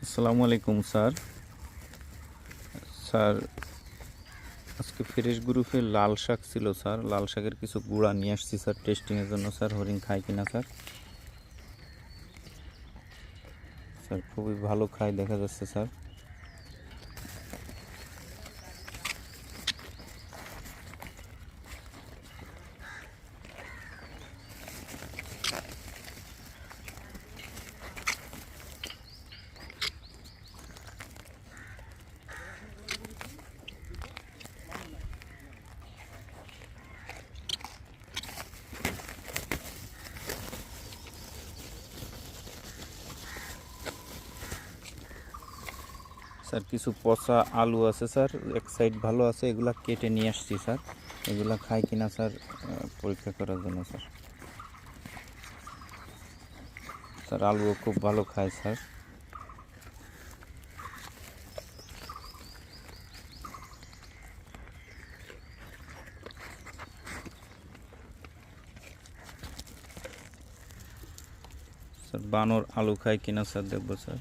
আসসালামু আলাইকুম sir. Sir, আজকে ফ্রেশ গ্রুপে লাল শাক ছিল স্যার। লাল শাকের কিছু গুঁড়া নিয়ে আসছি স্যার টেস্টিংয়ের জন্য। স্যার, হরিণ খায় কিনা স্যার? স্যার, খুবই ভালো খায় দেখা যাচ্ছে স্যার। স্যার, কিছু পচা আলু আছে স্যার, এক সাইড ভালো আছে, এগুলা কেটে নিয়ে আসছি স্যার। এগুলা খায় কিনা স্যার পরীক্ষা করার জন্য স্যার। স্যার, আলুও খুব ভালো খায় স্যার। স্যার, বানর আলু খায় কিনা স্যার দেখবো স্যার।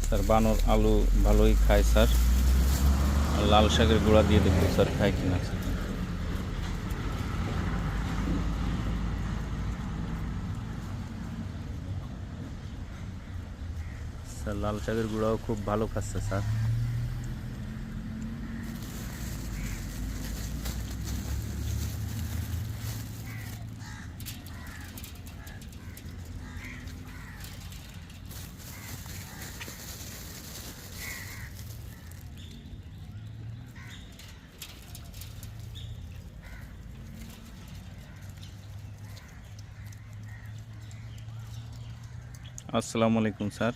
স্যার, বানর আলু ভালোই খায় স্যার। আর লাল শাকের গুঁড়া দিয়ে দেখবো স্যার খায় কিনা স্যার। স্যার, লাল শাকের গুঁড়াও খুব ভালো খাচ্ছে স্যার। আসসালামু আলাইকুম স্যার।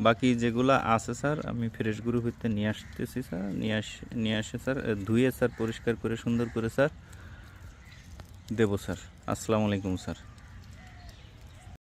বাকি যেগুলা আছে স্যার আমি ফ্রেশ গ্রুপ হইতে নিয়ে আসতেছি স্যার। নিয়ে আসে স্যার, ধুয়ে স্যার পরিষ্কার করে সুন্দর করে স্যার দেবো স্যার। আসসালামু আলাইকুম স্যার।